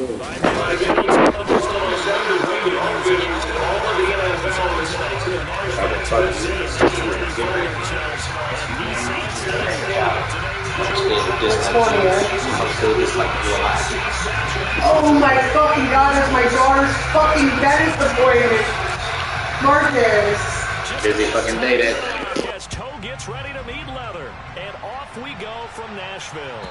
Oh my fucking god, it's my daughter's fucking dentist appointment. Marcus. Busy fucking day then. As Toe gets ready to meet leather. And off we go from Nashville.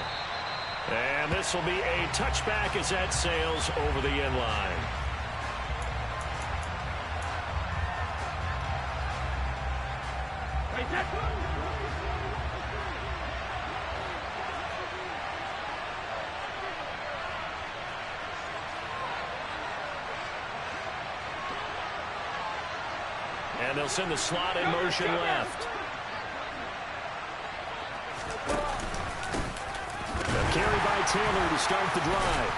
And this will be a touchback as that sails over the end line. And they'll send the slot in motion left. A carry by Taylor to start the drive.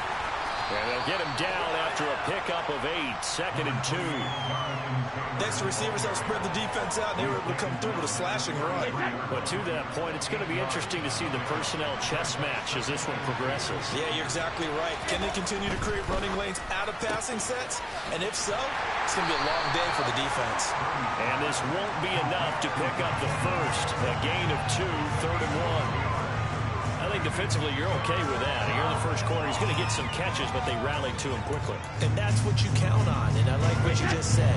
And they'll get him down after a pickup of 8, 2nd and 2. Next to receivers help spread the defense out, and they were able to come through with a slashing run. But to that point, it's going to be interesting to see the personnel chess match as this one progresses. Yeah, you're exactly right. Can they continue to create running lanes out of passing sets? And if so, it's going to be a long day for the defense. And this won't be enough to pick up the first. A gain of 2, 3rd and 1. I think defensively you're okay with that. Here in the first quarter, he's going to get some catches, but they rallied to him quickly. And that's what you count on, and I like what you just said.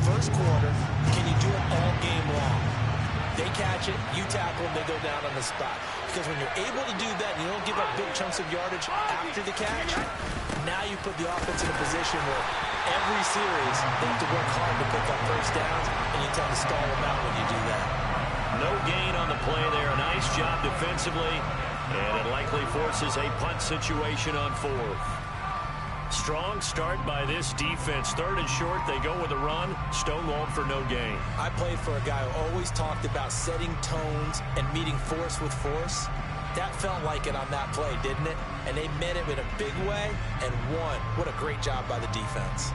First quarter, can you do it all game long? They catch it, you tackle them, they go down on the spot. Because when you're able to do that and you don't give up big chunks of yardage after the catch, now you put the offense in a position where every series they have to work hard to pick up first downs, and you tend to stall them out when you do that. No gain on the play there. A nice job defensively. And it likely forces a punt situation on 4th. Strong start by this defense. 3rd and short, they go with a run. Stonewalled for no gain. I played for a guy who always talked about setting tones and meeting force with force. That felt like it on that play, didn't it? And they met it in a big way and won. What a great job by the defense.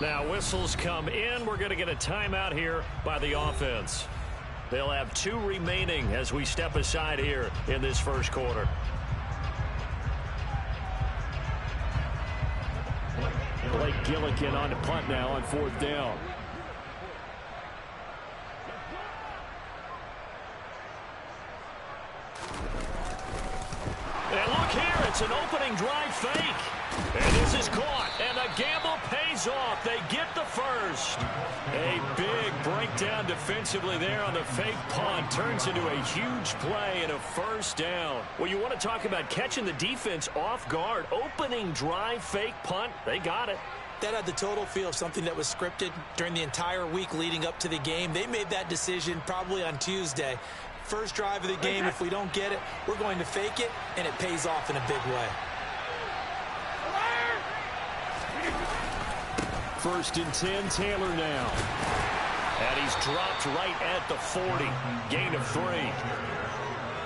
Now whistles come in. We're going to get a timeout here by the offense. They'll have 2 remaining as we step aside here in this first quarter. Blake Gillikin on the punt now on 4th down. And look here, it's an opening drive fake. And this is caught, and the gamble pays off. They get the first. A big breakdown defensively there on the fake punt. Turns into a huge play and a first down. Well, you want to talk about catching the defense off guard. Opening drive fake punt, they got it. That had the total feel of something that was scripted during the entire week leading up to the game. They made that decision probably on Tuesday. First drive of the game, if we don't get it, we're going to fake it, and it pays off in a big way. 1st and 10, Taylor now. And he's dropped right at the 40. Gain of 3.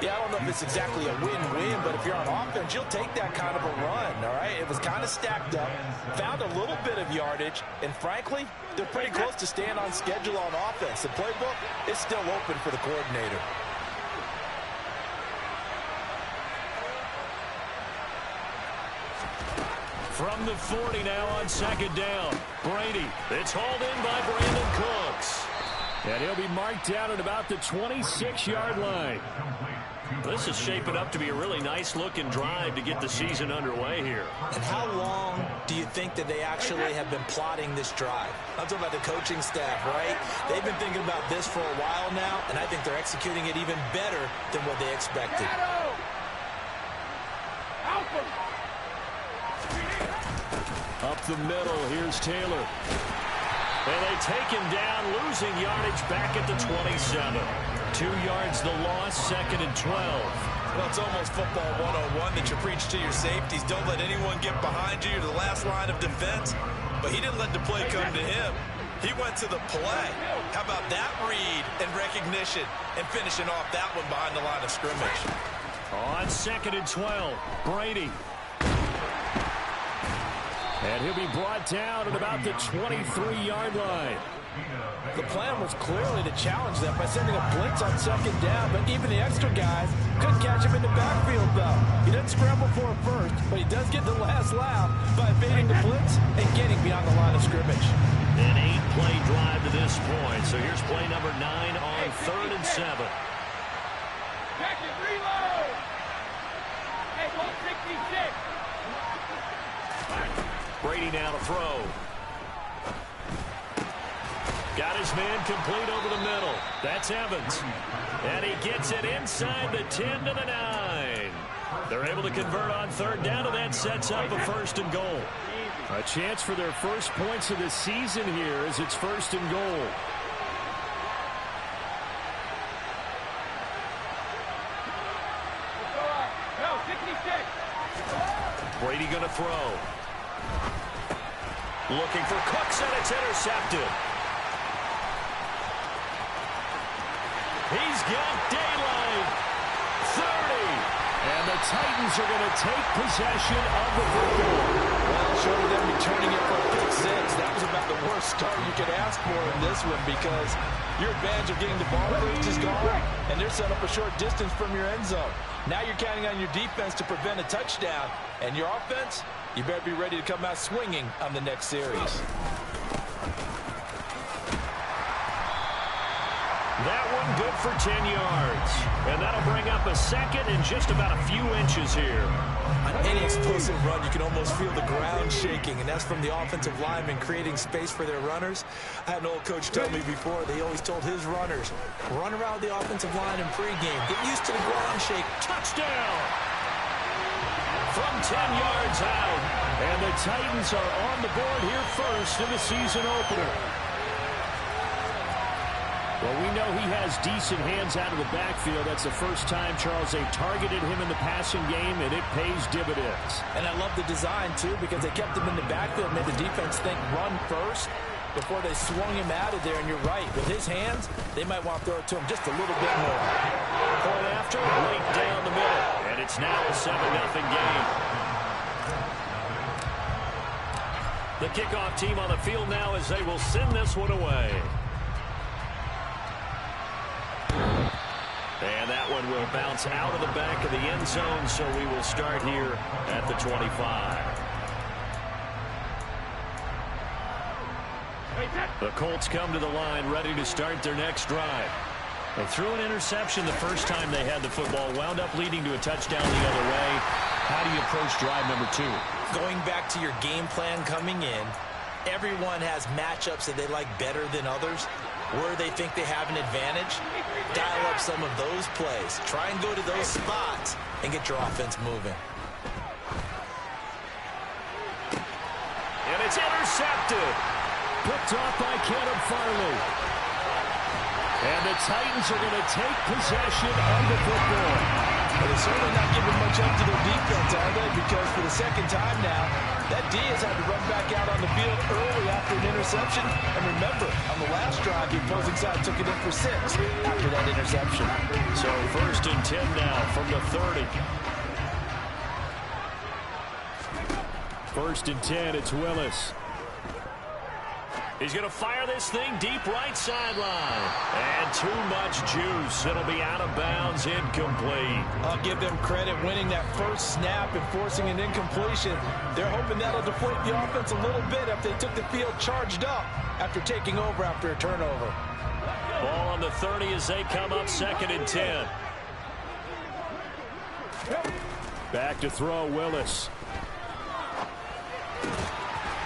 Yeah, I don't know if it's exactly a win-win, but if you're on offense, you'll take that kind of a run, all right? It was kind of stacked up, found a little bit of yardage, and frankly, they're pretty close to staying on schedule on offense. The playbook is still open for the coordinator. From the 40 now on 2nd down. Brady. It's hauled in by Brandon Cooks. And he'll be marked down at about the 26-yard line. This is shaping up to be a really nice-looking drive to get the season underway here. And how long do you think that they actually have been plotting this drive? I'm talking about the coaching staff, right? They've been thinking about this for a while now, and I think they're executing it even better than what they expected. Up the middle, here's Taylor. And they take him down, losing yardage back at the 27. 2 yards the loss, 2nd and 12. Well, it's almost football 101 that you preach to your safeties. Don't let anyone get behind you. You're the last line of defense. But he didn't let the play come to him. He went to the play. How about that read and recognition and finishing off that one behind the line of scrimmage? On 2nd and 12, Brady. And he'll be brought down at about the 23-yard line. The plan was clearly to challenge them by sending a blitz on 2nd down, but even the extra guys couldn't catch him in the backfield, though. He didn't scramble for it first, but he does get the last laugh by evading the blitz and getting beyond the line of scrimmage. An 8-play drive to this point. So here's play number 9 on 3rd and 7. Reload! Hey, 166! Brady now to throw. Got his man complete over the middle. That's Evans. And he gets it inside the 10 to the 9. They're able to convert on 3rd down, and that sets up a 1st and goal. A chance for their first points of the season here as it's 1st and goal. Brady going to throw. Looking for Cooks, and it's intercepted. He's got daylight. 30. And the Titans are going to take possession of the football. Well, short of them returning it for a pick 6, that was about the worst start you could ask for in this one, because your advantage of getting the ball first is gone, and they're set up a short distance from your end zone. Now you're counting on your defense to prevent a touchdown, and your offense, you better be ready to come out swinging on the next series. That one good for 10 yards. And that'll bring up a 2nd and just about a few inches here. On any explosive run, you can almost feel the ground shaking, and that's from the offensive linemen creating space for their runners. I had an old coach tell me before, they always told his runners, run around the offensive line in pregame. Get used to the ground shake. Touchdown! From 10 yards out. And the Titans are on the board here first in the season opener. Well, we know he has decent hands out of the backfield. That's the first time, Charles, they've targeted him in the passing game, and it pays dividends. And I love the design, too, because they kept him in the backfield and made the defense think run first before they swung him out of there. And you're right. With his hands, they might want to throw it to him just a little bit more. Point after, right down the middle. And it's now a 7-0 game. The kickoff team on the field now as they will send this one away. And that one will bounce out of the back of the end zone, so we will start here at the 25. The Colts come to the line ready to start their next drive. They threw an interception the first time they had the football, wound up leading to a touchdown the other way. How do you approach drive number 2? Going back to your game plan coming in, everyone has matchups that they like better than others. Where they think they have an advantage, dial up some of those plays. Try and go to those spots and get your offense moving. And it's intercepted. intercepted. Picked off by Caleb Farley. And the Titans are going to take possession of the football. But they're certainly not giving much up to their defense, are they? Because for the second time now, that D has had to run back out on the field early after an interception. And remember, on the last drive, the opposing side took it in for 6 after that interception. So 1st and 10 now from the 30. 1st and 10, it's Willis. He's going to fire this thing deep right sideline. And too much juice. It'll be out of bounds, incomplete. I'll give them credit winning that first snap and forcing an incompletion. They're hoping that'll deflate the offense a little bit if they took the field charged up after taking over after a turnover. Ball on the 30 as they come up 2nd and 10. Back to throw, Willis.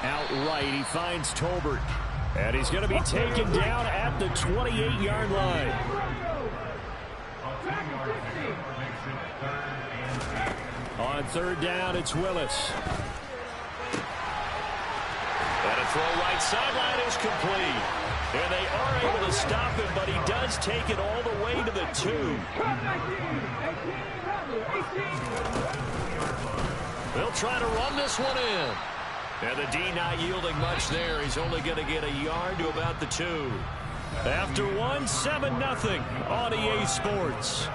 Outright, he finds Tolbert. And he's going to be taken down at the 28-yard line. On 3rd down, it's Willis. And a throw right sideline is complete. And they are able to stop him, but he does take it all the way to the 2. They'll try to run this one in. And the D not yielding much there. He's only going to get a yard to about the 2. After one, 7-0 on EA Sports.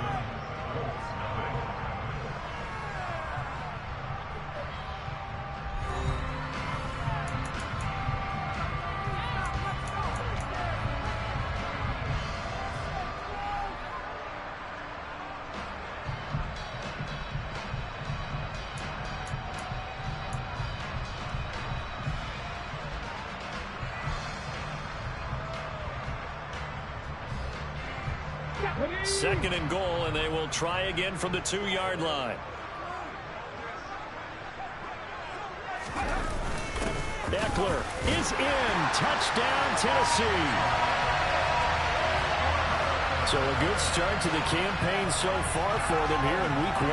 Second and goal, and they will try again from the 2-yard line. Eckler is in. Touchdown, Tennessee. So a good start to the campaign so far for them here in week 1.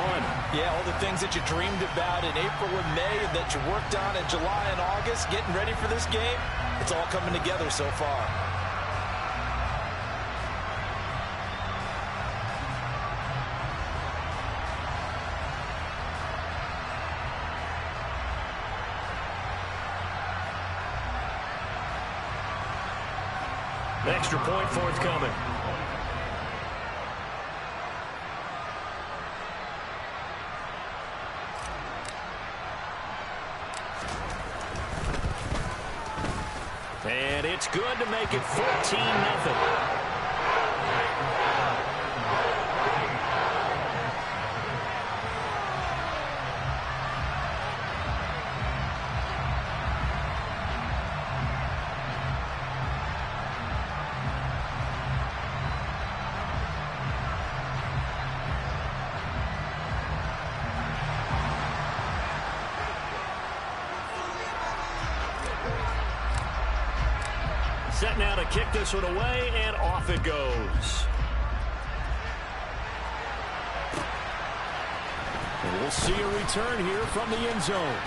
Yeah, all the things that you dreamed about in April and May and that you worked on in July and August, getting ready for this game, it's all coming together so far. Extra point forthcoming. And it's good to make it 14-0. Set now to kick this one away, and off it goes. And we'll see a return here from the end zone.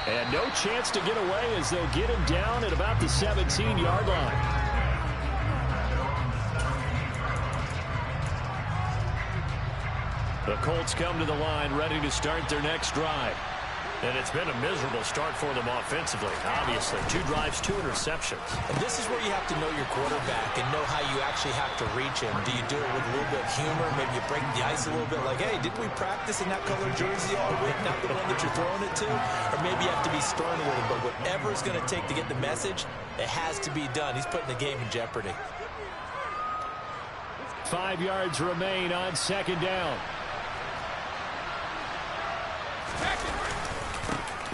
And no chance to get away as they'll get him down at about the 17-yard line. The Colts come to the line ready to start their next drive. And it's been a miserable start for them offensively, obviously. 2 drives, 2 interceptions. And this is where you have to know your quarterback and know how you actually have to reach him. Do you do it with a little bit of humor? Maybe you break the ice a little bit like, hey, didn't we practice in that color jersey all week? Not the one that you're throwing it to? Or maybe you have to be stern with him. But whatever it's going to take to get the message, it has to be done. He's putting the game in jeopardy. 5 yards remain on 2nd down.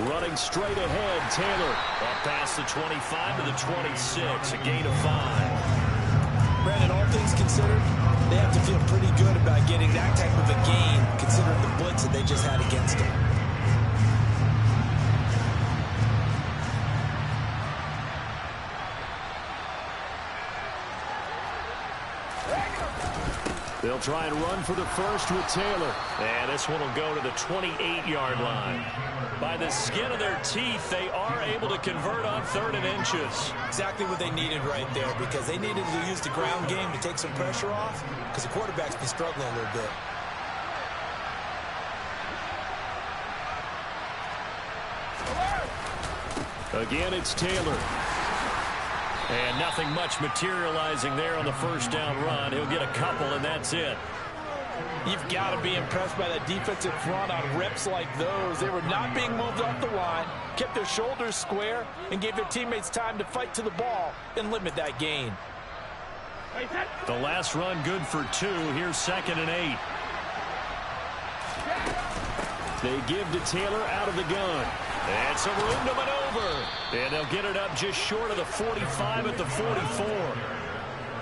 Running straight ahead, Taylor. Up past the 25 to the 26, a gain of 5. Brandon, all things considered, they have to feel pretty good about getting that type of a gain, considering the blitz that they just had against them. They'll try and run for the first with Taylor. And this one will go to the 28-yard line. By the skin of their teeth, they are able to convert on 3rd and inches. Exactly what they needed right there, because they needed to use the ground game to take some pressure off, because the quarterback's been struggling a little bit. Again, it's Taylor. And nothing much materializing there on the first down run. He'll get a couple, and that's it. You've got to be impressed by that defensive front on reps like those. They were not being moved off the line, kept their shoulders square, and gave their teammates time to fight to the ball and limit that gain. The last run good for 2. Here's 2nd and 8. They give to Taylor out of the gun. And some room to maneuver. And they'll get it up just short of the 45 at the 44.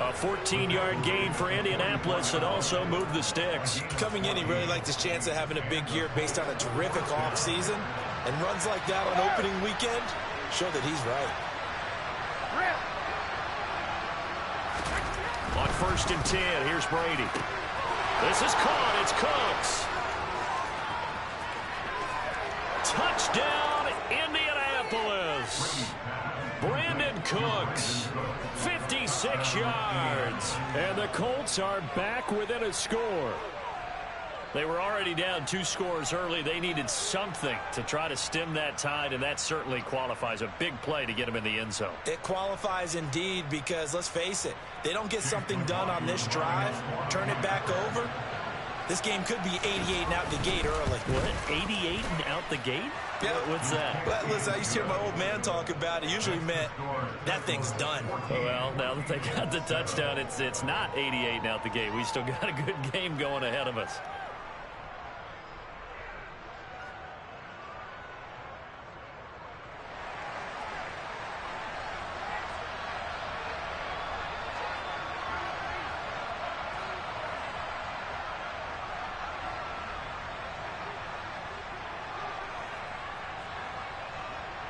A 14-yard gain for Indianapolis and also moved the sticks. Coming in, he really liked his chance of having a big year based on a terrific offseason. And runs like that on opening weekend show that he's right. On 1st and 10, here's Brady. This is caught. It's Cooks. Touchdown, Indianapolis. Brandon Cooks, 56 yards. And the Colts are back within a score. They were already down 2 scores early. They needed something to try to stem that tide, and that certainly qualifies. A big play to get them in the end zone. It qualifies indeed, because let's face it, they don't get something done on this drive, turn it back over. This game could be 88 and out the gate early. What? 88 and out the gate? Yeah. What's that? Well, listen, I used to hear my old man talk about it. Usually meant that thing's done. Well, now that they got the touchdown, it's not 88 and out the gate. We still got a good game going ahead of us.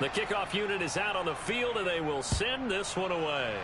The kickoff unit is out on the field, and they will send this one away.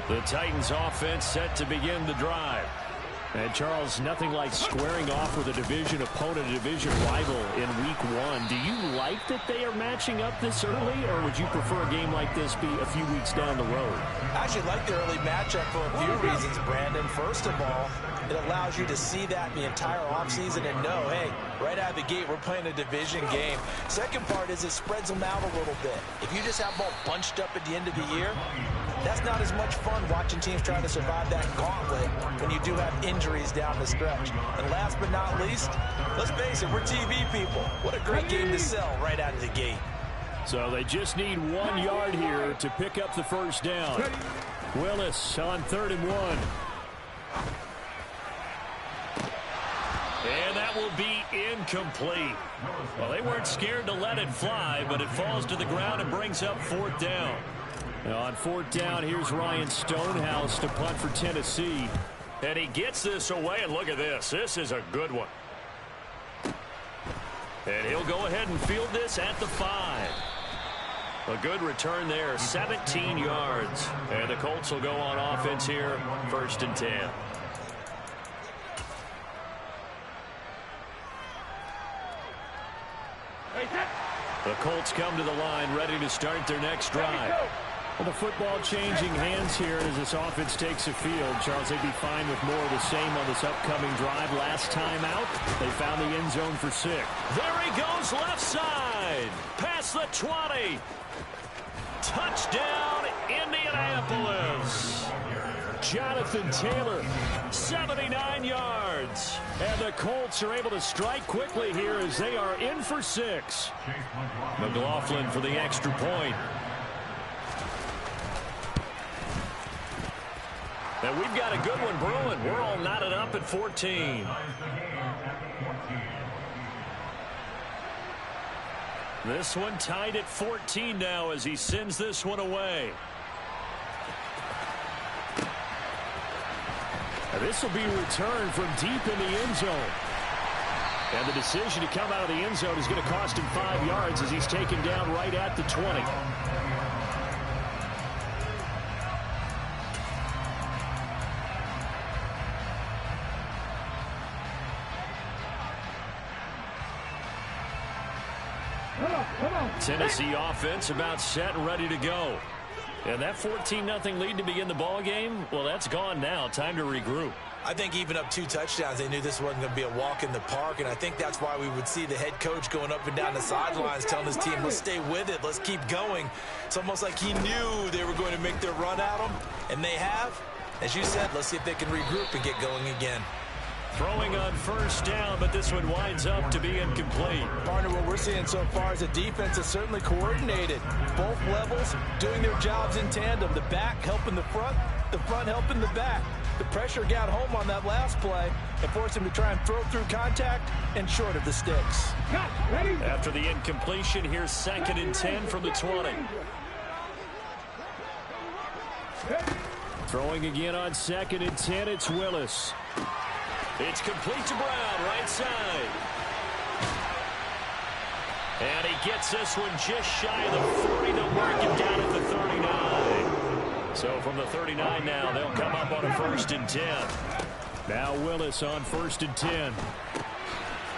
The Titans offense set to begin the drive. And Charles, nothing like squaring off with a division opponent, a division rival in week 1. Do you like that they are matching up this early, or would you prefer a game like this be a few weeks down the road? I actually like the early matchup for a few reasons, Brandon. First of all, it allows you to see that the entire offseason and know, hey, right out of the gate, we're playing a division game. Second part is it spreads them out a little bit. If you just have them all bunched up at the end of the year, that's not as much fun watching teams trying to survive that gauntlet when you do have injuries down the stretch. And last but not least, let's face it, we're TV people. What a great game to sell right out of the gate. So they just need 1 yard here to pick up the first down. Willis on 3rd and 1. And that will be incomplete. Well, they weren't scared to let it fly, but it falls to the ground and brings up 4th down. Now on 4th down, here's Ryan Stonehouse to punt for Tennessee. And he gets this away, and look at this. This is a good one. And he'll go ahead and field this at the 5. A good return there, 17 yards. And the Colts will go on offense here, 1st and 10. The Colts come to the line, ready to start their next drive. Well, the football changing hands here as this offense takes the field. Charles, they'd be fine with more of the same on this upcoming drive. Last time out, they found the end zone for 6. There he goes, left side. Past the 20. Touchdown, Indianapolis. Jonathan Taylor, 79 yards. And the Colts are able to strike quickly here as they are in for 6. McLaughlin for the extra point. And we've got a good one brewing. We're all knotted up at 14. This one tied at 14 now as he sends this one away. Now this will be returned from deep in the end zone. And the decision to come out of the end zone is going to cost him 5 yards as he's taken down right at the 20. Tennessee offense about set and ready to go. And that 14-0 lead to begin the ball game, well, that's gone now. Time to regroup. I think even up 2 touchdowns, they knew this wasn't going to be a walk in the park, and I think that's why we would see the head coach going up and down the sidelines telling his team, let's stay with it, let's keep going. It's almost like he knew they were going to make their run at him, and they have. As you said, let's see if they can regroup and get going again. Throwing on first down, but this one winds up to be incomplete. Partner, what we're seeing so far is the defense is certainly coordinated. Both levels doing their jobs in tandem. The back helping the front helping the back. The pressure got home on that last play and forced him to try and throw through contact and short of the sticks. After the incompletion, here's 2nd and 10 from the 20. Throwing again on 2nd and 10, it's Willis. It's complete to Brown, right side. And he gets this one just shy of the 40. They'll mark him down at the 39. So from the 39 now, they'll come up on a 1st and 10. Now Willis on 1st and 10.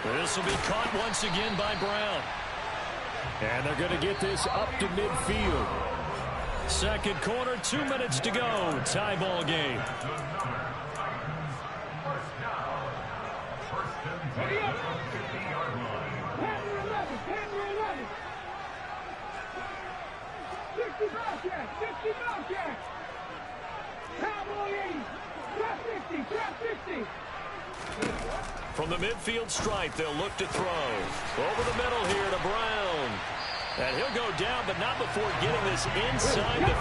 This will be caught once again by Brown. And they're going to get this up to midfield. Second quarter, 2 minutes to go. Tie ball game. From the midfield stripe, they'll look to throw. Over the middle here to Brown. And he'll go down, but not before getting this inside the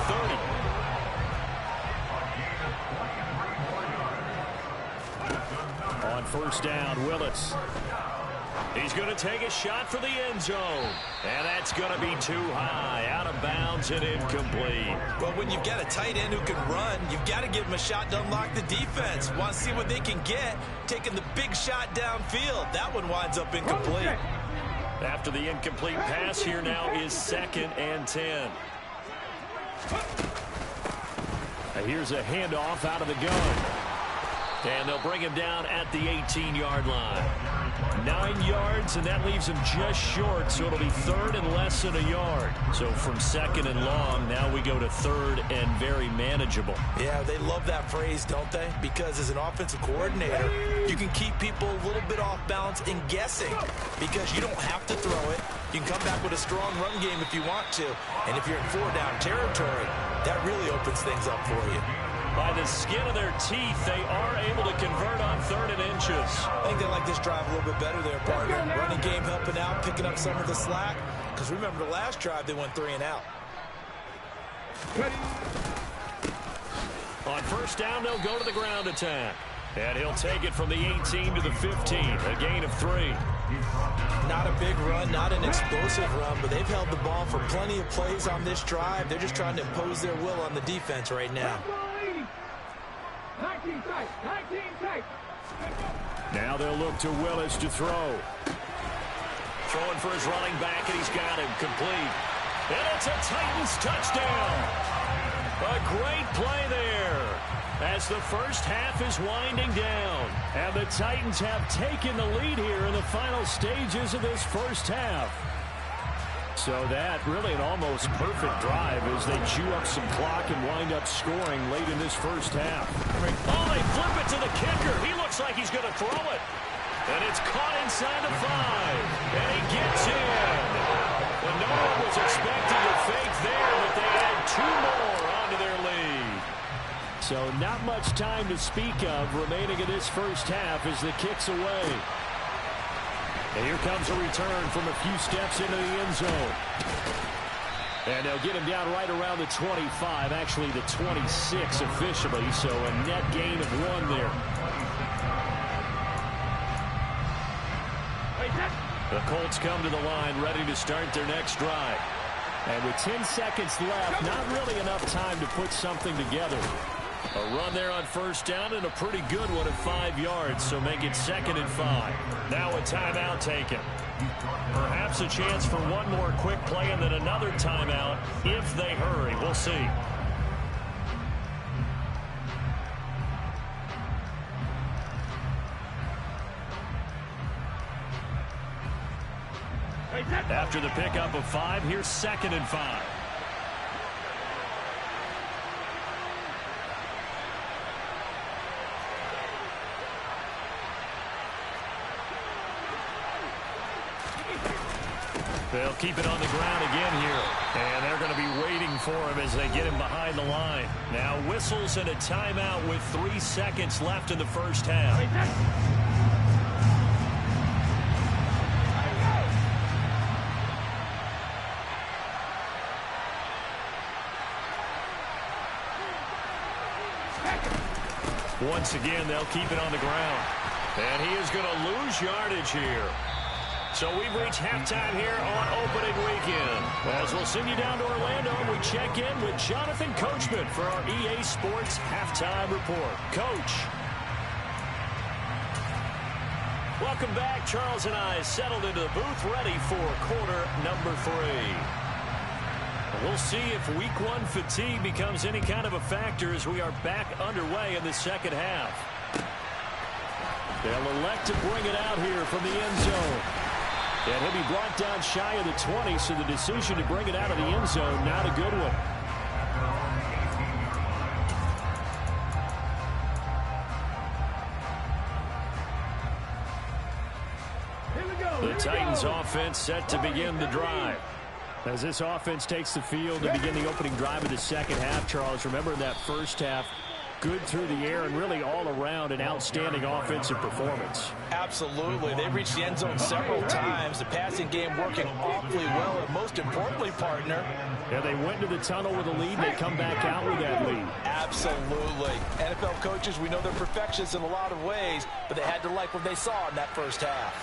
30. On first down, Willis. He's going to take a shot for the end zone. And that's going to be too high. Out of bounds and incomplete. Well, when you've got a tight end who can run, you've got to give him a shot to unlock the defense. Want to see what they can get. Taking the big shot downfield. That one winds up incomplete. After the incomplete pass, here now is 2nd and 10. Here's a handoff out of the gun. And they'll bring him down at the 18-yard line. 9 yards, and that leaves him just short, so it'll be 3rd and less than a yard. So from 2nd and long, now we go to 3rd and very manageable. Yeah, they love that phrase, don't they? Because as an offensive coordinator, you can keep people a little bit off balance and guessing because you don't have to throw it. You can come back with a strong run game if you want to. And if you're in 4-down territory, that really opens things up for you. By the skin of their teeth, they are able to convert on 3rd and inches. I think they like this drive a little bit better there, partner. Running game helping out, picking up some of the slack. Because remember, the last drive, they went 3 and out. On first down, they'll go to the ground attack. And he'll take it from the 18 to the 15, a gain of 3. Not a big run, not an explosive run, but they've held the ball for plenty of plays on this drive. They're just trying to impose their will on the defense right now. 19 tight. Now they'll look to Willis to throw. Throwing for his running back, and he's got him complete. And it's a Titans touchdown. A great play there as the first half is winding down. And the Titans have taken the lead here in the final stages of this first half. So that really an almost perfect drive as they chew up some clock and wind up scoring late in this first half. Oh, they flip it to the kicker. He looks like he's going to throw it. And it's caught inside the 5. And he gets in. And no one was expecting a fake there, but they add 2 more onto their lead. So not much time to speak of remaining in this first half as the kick's away. And here comes a return from a few steps into the end zone. And they'll get him down right around the 25, actually the 26 officially, so a net gain of 1 there. The Colts come to the line ready to start their next drive. And with 10 seconds left, not really enough time to put something together. A run there on first down and a pretty good one at 5 yards, so make it 2nd and 5. Now a timeout taken. Perhaps a chance for one more quick play and then another timeout if they hurry. We'll see. After the pickup of 5, here's 2nd and 5. They'll keep it on the ground again here. And they're going to be waiting for him as they get him behind the line. Now whistles and a timeout with 3 seconds left in the first half. Once again, they'll keep it on the ground. And he is going to lose yardage here. So we've reached halftime here on opening weekend. As we'll send you down to Orlando, we check in with Jonathan Coachman for our EA Sports Halftime Report. Coach. Welcome back. Charles and I settled into the booth ready for quarter number 3. We'll see if week 1 fatigue becomes any kind of a factor as we are back underway in the second half. They'll elect to bring it out here from the end zone. And he'll be brought down shy of the 20, so the decision to bring it out of the end zone, not a good one. The Titans offense set to begin the drive. As this offense takes the field to begin the opening drive of the second half, Charles, remember in that first half, good through the air and really all around an outstanding offensive performance. Absolutely. They reached the end zone several times. The passing game working awfully well. And most importantly, partner. Yeah, they went to the tunnel with a lead and they come back out with that lead. Absolutely. NFL coaches, we know they're perfectionists in a lot of ways, but they had to like what they saw in that first half.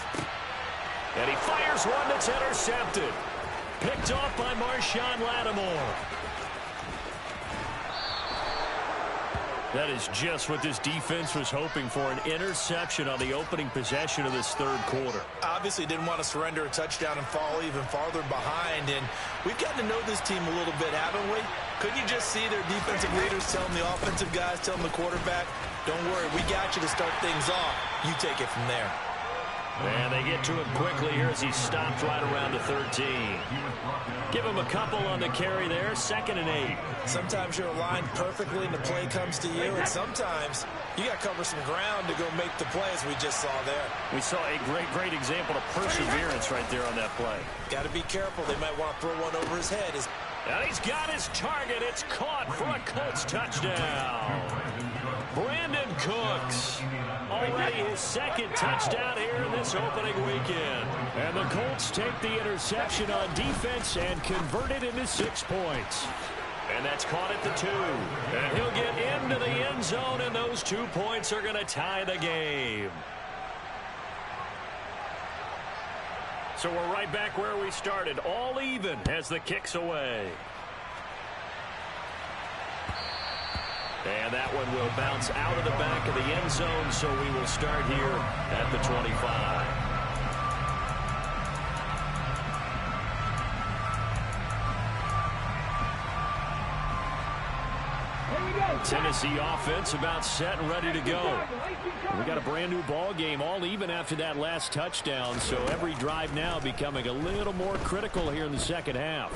And he fires one that's intercepted. Picked off by Marshawn Lattimore. That is just what this defense was hoping for, an interception on the opening possession of this third quarter. Obviously didn't want to surrender a touchdown and fall even farther behind, and we've gotten to know this team a little bit, haven't we? Couldn't you just see their defensive leaders telling the offensive guys, telling the quarterback, don't worry, we got you to start things off. You take it from there. And they get to him quickly here as he stopped right around the 13. Give him a couple on the carry there, 2nd and 8. Sometimes you're aligned perfectly and the play comes to you, and sometimes you got to cover some ground to go make the play, as we just saw there. We saw a great example of perseverance right there on that play. Got to be careful. They might want to throw one over his head. And he's got his target. It's caught for a Colts touchdown. Brandon Cooks. Already his 2nd touchdown here in this opening weekend. And the Colts take the interception on defense and convert it into 6 points. And that's caught at the 2. And he'll get into the end zone, and those 2 points are going to tie the game. So we're right back where we started, all even as the kick's away. And that one will bounce out of the back of the end zone, so we will start here at the 25. Tennessee offense about set and ready to go. We got a brand new ball game, all even after that last touchdown, so every drive now becoming a little more critical here in the second half.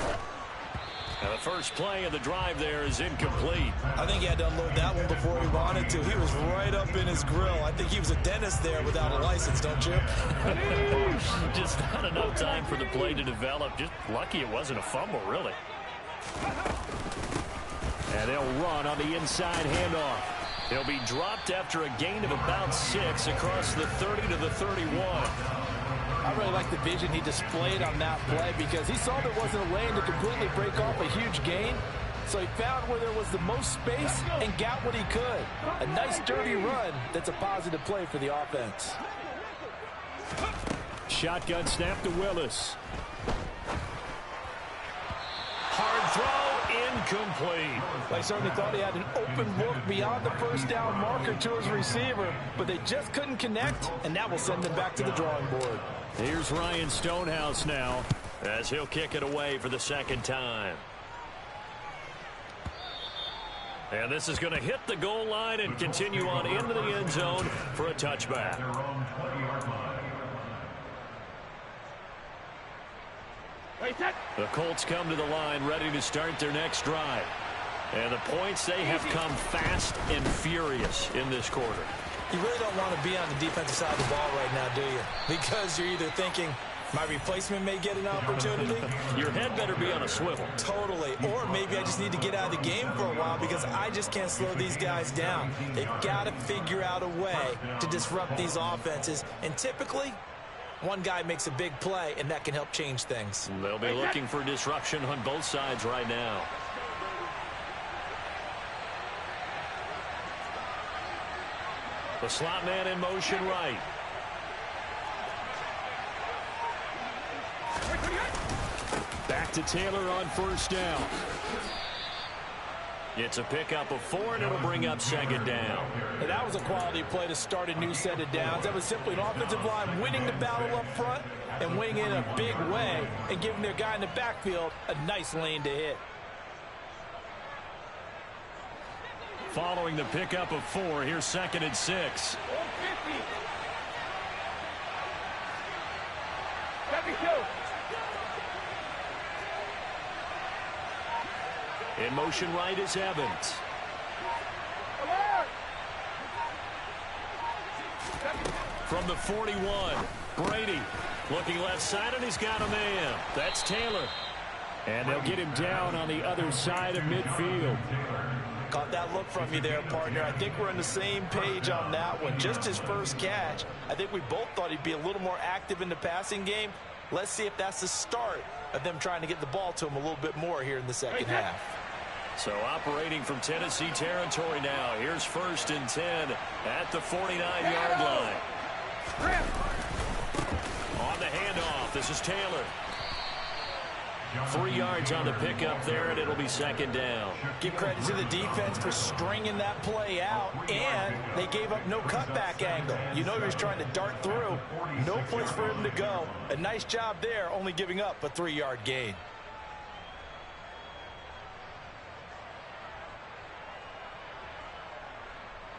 Now the first play of the drive there is incomplete. I think he had to unload that one before he wanted to. He was right up in his grill. I think he was a dentist there without a license, don't you? Just not enough time for the play to develop. Just lucky it wasn't a fumble, really. And they'll run on the inside handoff. He'll be dropped after a gain of about 6 across the 30 to the 31. I really like the vision he displayed on that play because he saw there wasn't a lane to completely break off a huge gain. So he found where there was the most space and got what he could. A nice dirty run that's a positive play for the offense. Shotgun snap to Willis. Hard throw, incomplete. I certainly thought he had an open look beyond the first down marker to his receiver, but they just couldn't connect, and that will send them back to the drawing board. Here's Ryan Stonehouse now, as he'll kick it away for the second time. And this is going to hit the goal line and continue on into the end zone for a touchback. The Colts come to the line ready to start their next drive. And the points, they have come fast and furious in this quarter. You really don't want to be on the defensive side of the ball right now, do you? Because you're either thinking, my replacement may get an opportunity. Your head better be on a swivel. Totally. Or maybe I just need to get out of the game for a while because I just can't slow these guys down. They've got to figure out a way to disrupt these offenses. And typically, one guy makes a big play, and that can help change things. They'll be looking for disruption on both sides right now. The slot man in motion right. Back to Taylor on first down. It's a pickup of 4, and it'll bring up second down. And that was a quality play to start a new set of downs. That was simply an offensive line winning the battle up front and winning in a big way and giving their guy in the backfield a nice lane to hit. Following the pickup of 4, here's 2nd and 6. In motion right is Evans. From the 41, Brady looking left side, and he's got a man. That's Taylor. And they'll get him down on the other side of midfield. Caught that look from you there, partner. I think we're on the same page on that one. Just his first catch. I think we both thought he'd be a little more active in the passing game. Let's see if that's the start of them trying to get the ball to him a little bit more here in the second half. So operating from Tennessee territory now. Here's 1st and 10 at the 49-yard line. On the handoff, this is Taylor. 3 yards on the pickup there, and it'll be second down. Give credit to the defense for stringing that play out, and they gave up no cutback angle. You know he was trying to dart through. No place for him to go. A nice job there, only giving up a 3-yard gain.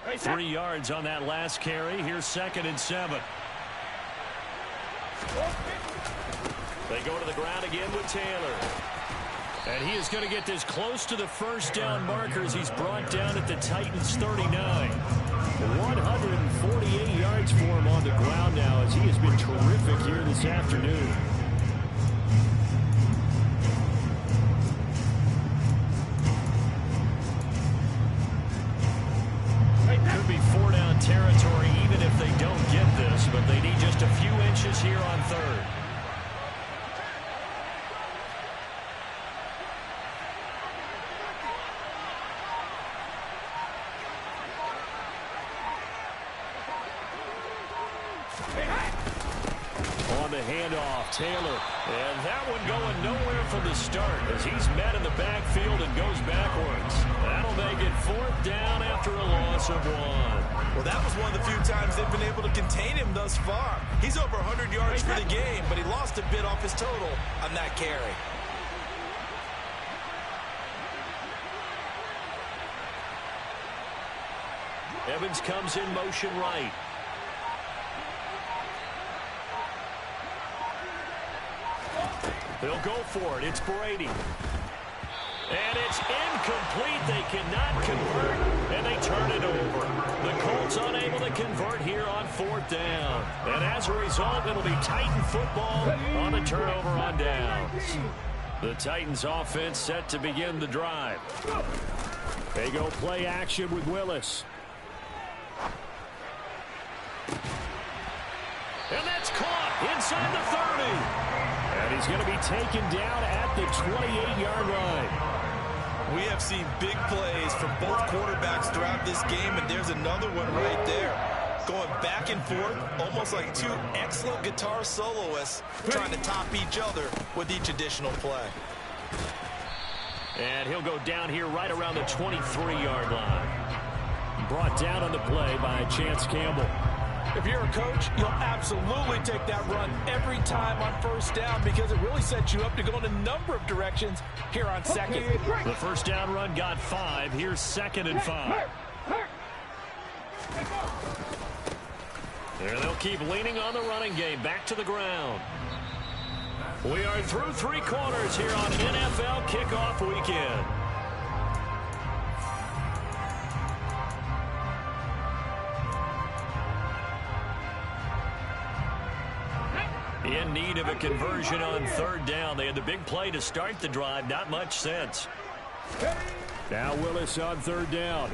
Right, 3 yards on that last carry. Here's 2nd and 7. They go to the ground again with Taylor. And he is going to get this close to the first down markers. He's brought down at the Titans 39. 148 yards for him on the ground now as he has been terrific here this afternoon. Could be 4-down territory even if they don't get this, but they need just a few inches here on 3rd. On the handoff, Taylor. And that one going nowhere from the start as he's met in the backfield and goes backwards. That'll make it 4th down after a loss of 1. Well, that was one of the few times they've been able to contain him thus far. He's over 100 yards for the game, but he lost a bit off his total on that carry. Evans comes in motion right. They'll go for it. It's Brady. And it's incomplete. They cannot convert, and they turn it over. The Colts unable to convert here on 4th down. And as a result, it'll be Titan football on the turnover on downs. The Titans offense set to begin the drive. They go play action with Willis. And that's caught inside the 30. And he's going to be taken down at the 28-yard line. We have seen big plays from both quarterbacks throughout this game, and there's another one right there. Going back and forth, almost like two excellent guitar soloists trying to top each other with each additional play. And he'll go down here right around the 23-yard line. Brought down on the play by Chance Campbell. If you're a coach, you'll absolutely take that run every time on first down because it really sets you up to go in a number of directions here on second. The first down run got 5. Here's 2nd and 5. There they'll keep leaning on the running game. Back to the ground. We are through 3 quarters here on NFL Kickoff Weekend. In need of a conversion on 3rd down. They had the big play to start the drive. Not much sense. Now Willis on 3rd down.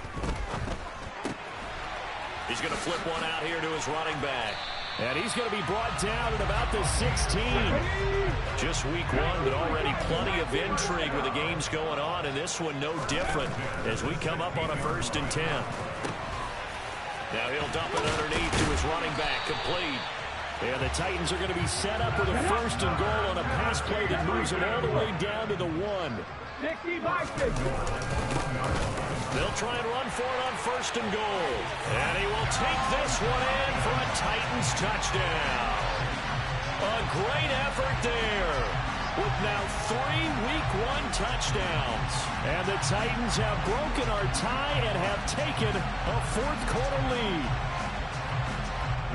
He's going to flip one out here to his running back. And he's going to be brought down at about the 16. Just week 1, but already plenty of intrigue with the games going on. And this one no different as we come up on a 1st and 10. Now he'll dump it underneath to his running back. Complete. And the Titans are going to be set up with a 1st and goal on a pass play that moves them all the way down to the 1. They'll try and run for it on 1st and goal. And he will take this one in for a Titans touchdown. A great effort there with now 3 week 1 touchdowns. And the Titans have broken our tie and have taken a 4th quarter lead.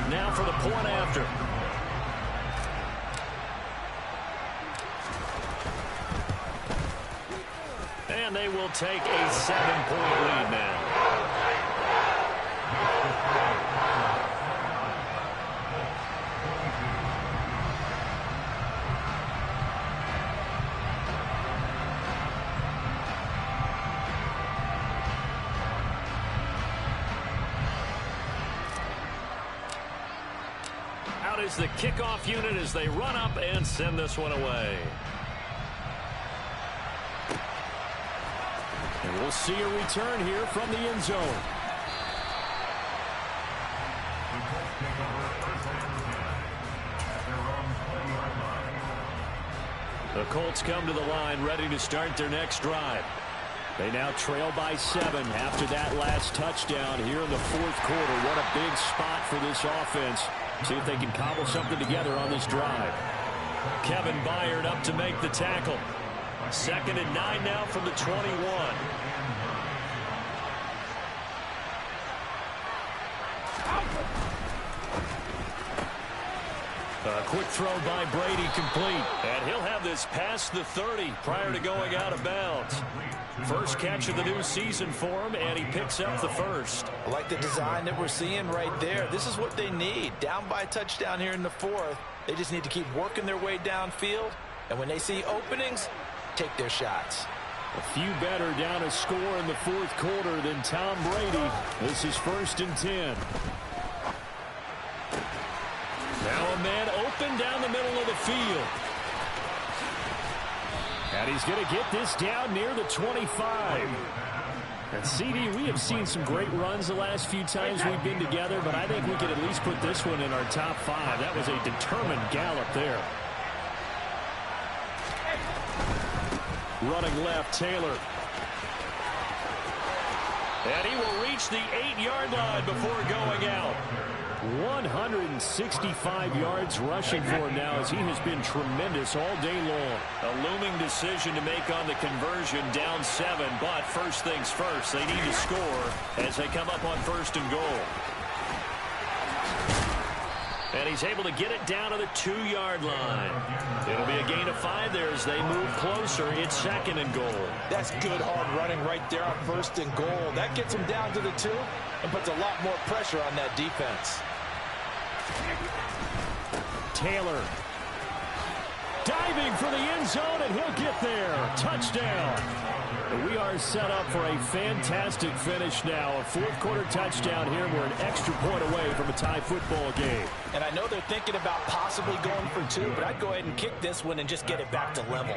Now for the point after. And they will take a 7-point lead now. Out is the kickoff unit as they run up and send this one away. And we'll see a return here from the end zone. The Colts come to the line ready to start their next drive. They now trail by 7 after that last touchdown here in the 4th quarter. What a big spot for this offense. See if they can cobble something together on this drive. Kevin Byard up to make the tackle. 2nd and 9 now from the 21. A quick throw by Brady complete. And he'll have this past the 30 prior to going out of bounds. First catch of the new season for him, and he picks up the 1st. I like the design that we're seeing right there. This is what they need. Down by a touchdown here in the 4th. They just need to keep working their way downfield. And when they see openings, take their shots. A few better down a score in the 4th quarter than Tom Brady. This is 1st and 10. Now a man open down the middle of the field. And he's going to get this down near the 25. And CD, we have seen some great runs the last few times we've been together, but I think we could at least put this one in our top 5. That was a determined gallop there. Running left, Taylor. And he will reach the 8-yard line before going out. 165 yards rushing for him now as he has been tremendous all day long. A looming decision to make on the conversion, down 7, but first things first, they need to score as they come up on 1st and goal. And he's able to get it down to the 2-yard line. It'll be a gain of 5 there as they move closer. It's 2nd and goal. That's good hard running right there on 1st and goal. That gets him down to the 2 and puts a lot more pressure on that defense. Taylor diving for the end zone, and he'll get there. Touchdown. We are set up for a fantastic finish now. A fourth-quarter touchdown here. We're an extra point away from a tie football game. And I know they're thinking about possibly going for 2, but I'd go ahead and kick this one and just get it back to level.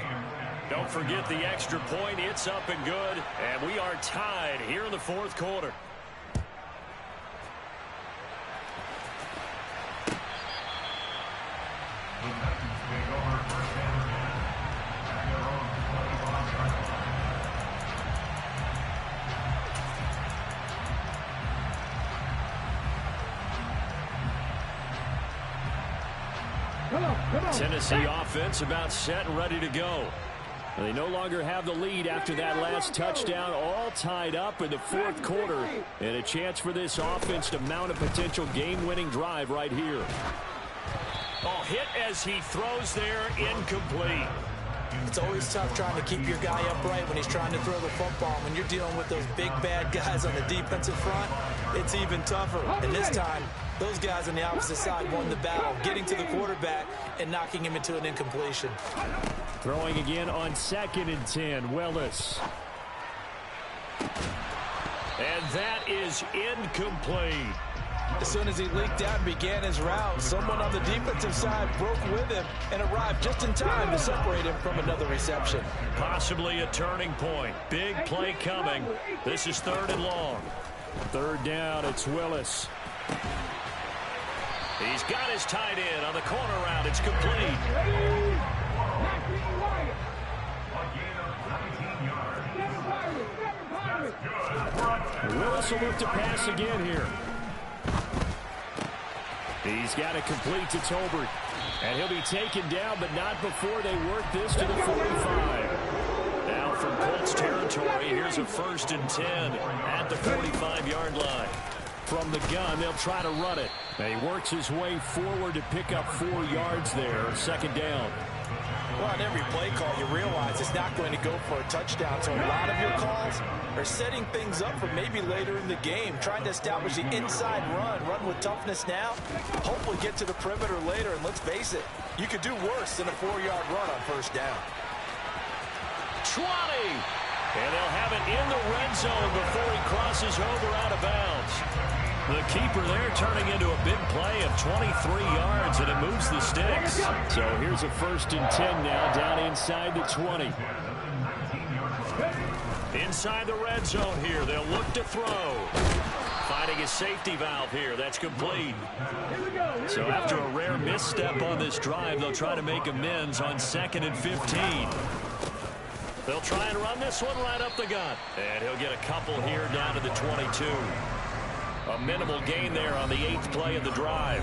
Don't forget the extra point. It's up and good. And we are tied here in the fourth quarter. Tennessee offense about set and ready to go. They no longer have the lead after that last touchdown, all tied up in the fourth quarter, and a chance for this offense to mount a potential game-winning drive right here. Oh, hit as he throws there, incomplete. It's always tough trying to keep your guy upright when he's trying to throw the football. When you're dealing with those big, bad guys on the defensive front, it's even tougher. And this time, those guys on the opposite side won the battle, getting to the quarterback and knocking him into an incompletion. Throwing again on 2nd and 10, Willis. And that is incomplete. As soon as he leaked out and began his route, someone on the defensive side broke with him and arrived just in time to separate him from another reception. Possibly a turning point. Big play coming. This is 3rd and long. 3rd down, it's Willis. He's got his tight end on the corner route. It's complete. Willis will look to pass again here. He's got it complete to Tolbert. And he'll be taken down, but not before they work this to the 45. Now from Colts territory, here's a 1st and 10 at the 45-yard line. From the gun, they'll try to run it. And he works his way forward to pick up 4 yards there, 2nd down. Well, on every play call, you realize it's not going to go for a touchdown. So a lot of your calls are setting things up for maybe later in the game, trying to establish the inside run with toughness now, hopefully get to the perimeter later. And let's face it, you could do worse than a 4-yard run on 1st down. 20! And they'll have it in the red zone before he crosses over out of bounds. The keeper there turning into a big play of 23 yards, and it moves the sticks. So here's a 1st and 10 now, down inside the 20. Inside the red zone here, they'll look to throw. Finding a safety valve here, that's complete. So after a rare misstep on this drive, they'll try to make amends on 2nd and 15. They'll try and run this one right up the gut. And he'll get a couple here down to the 22. A minimal gain there on the 8th play of the drive.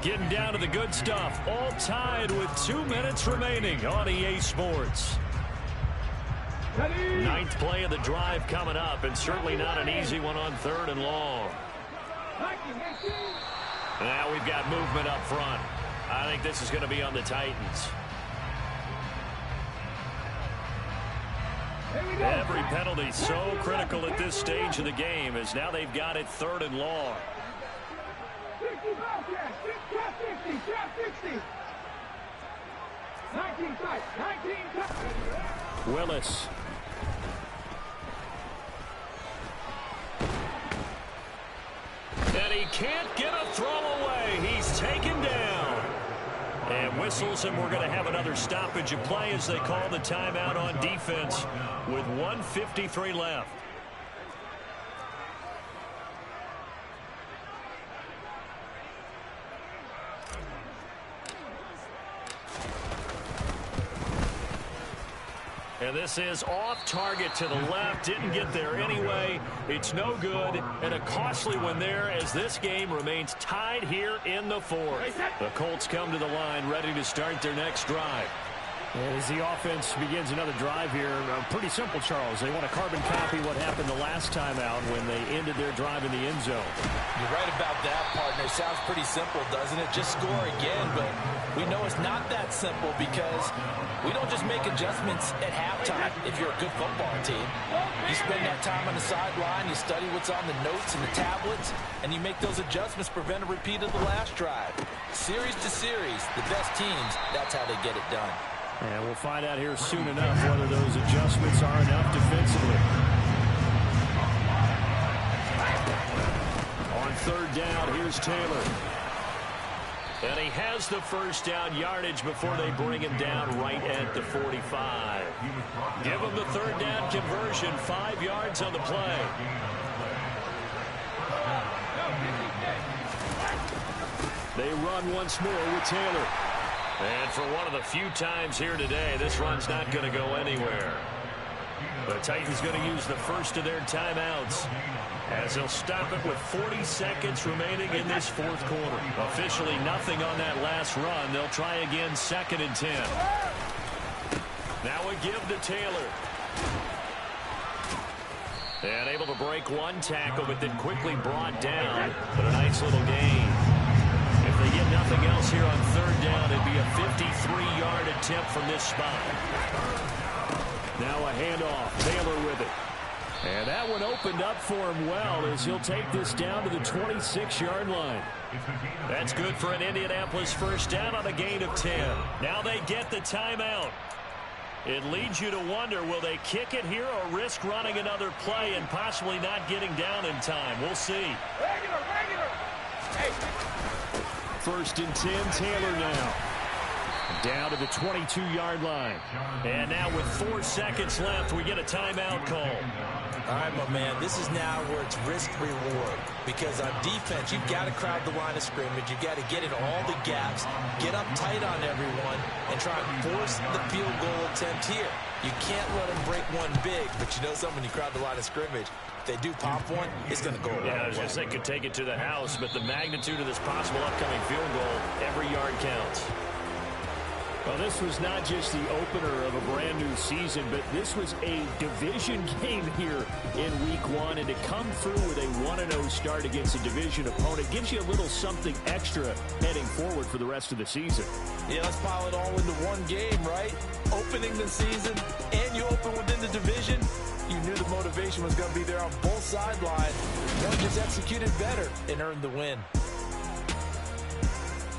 Getting down to the good stuff. All tied with 2 minutes remaining on EA Sports. 9th play of the drive coming up, and certainly not an easy one on 3rd and long. Now we've got movement up front. I think this is going to be on the Titans. Every penalty so critical at this stage of the game, as now they've got it 3rd and long. Willis. And he can't get a throw away. He's taken down. And whistles, and we're going to have another stoppage of play as they call the timeout on defense with 1:53 left. And this is off target to the left. Didn't get there anyway. It's no good. And a costly one there as this game remains tied here in the 4th. The Colts come to the line ready to start their next drive. And as the offense begins another drive here, pretty simple, Charles. They want to carbon copy what happened the last time out when they ended their drive in the end zone. You're right about that, partner. Sounds pretty simple, doesn't it? Just score again, but we know it's not that simple because we don't just make adjustments at halftime if you're a good football team. You spend that time on the sideline, you study what's on the notes and the tablets, and you make those adjustments to prevent a repeat of the last drive. Series to series, the best teams, that's how they get it done. And we'll find out here soon enough whether those adjustments are enough defensively. On third down, here's Taylor. And he has the first down yardage before they bring him down right at the 45. Give him the third down conversion, 5 yards on the play. They run once more with Taylor. And for one of the few times here today, this run's not going to go anywhere. The Titans going to use the first of their timeouts as they'll stop it with 40 seconds remaining in this fourth quarter. Officially nothing on that last run. They'll try again, 2nd and 10. Now a give to Taylor. And able to break one tackle, but then quickly brought down. But a nice little gain. If they get nothing else here on third down, it'd be a 53-yard attempt from this spot. Now a handoff. Taylor with it. And that one opened up for him well as he'll take this down to the 26-yard line. That's good for an Indianapolis first down on a gain of 10. Now they get the timeout. It leads you to wonder, will they kick it here or risk running another play and possibly not getting down in time? We'll see. Hey. 1st and 10, Taylor now. Down to the 22-yard line. And now with 4 seconds left, we get a timeout call. All right, my man, this is now where it's risk-reward. Because on defense, you've got to crowd the line of scrimmage. You've got to get in all the gaps, get up tight on everyone, and try and force the field goal attempt here. You can't let them break one big, but you know something, when you crowd the line of scrimmage, if they do pop one, it's going to go I was going to say could take it to the house, but the magnitude of this possible upcoming field goal, every yard counts. Well, this was not just the opener of a brand-new season, but this was a division game here in Week 1. And to come through with a 1-0 start against a division opponent gives you a little something extra heading forward for the rest of the season. Yeah, let's pile it all into one game, right? Opening the season, and you open within the division. You knew the motivation was going to be there on both sidelines. One just executed better and earned the win.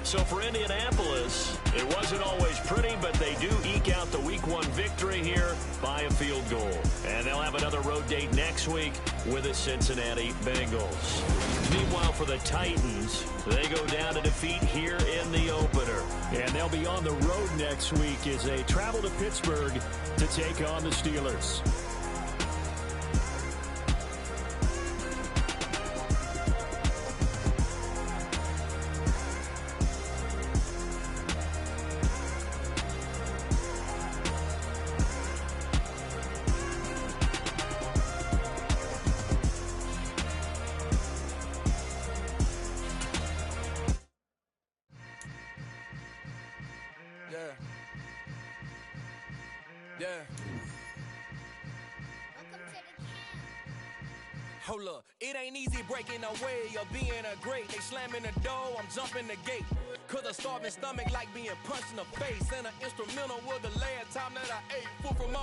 So for Indianapolis, it wasn't always pretty, but they do eke out the Week 1 victory here by a field goal. And they'll have another road date next week with the Cincinnati Bengals. Meanwhile, for the Titans, they go down to defeat here in the opener. And they'll be on the road next week as they travel to Pittsburgh to take on the Steelers. Yeah. Hold up, it ain't easy breaking away or being a great. They slamming the door, I'm jumping the gate. Cause a starving stomach like being punched in the face. And an instrumental was the last time that I ate food from all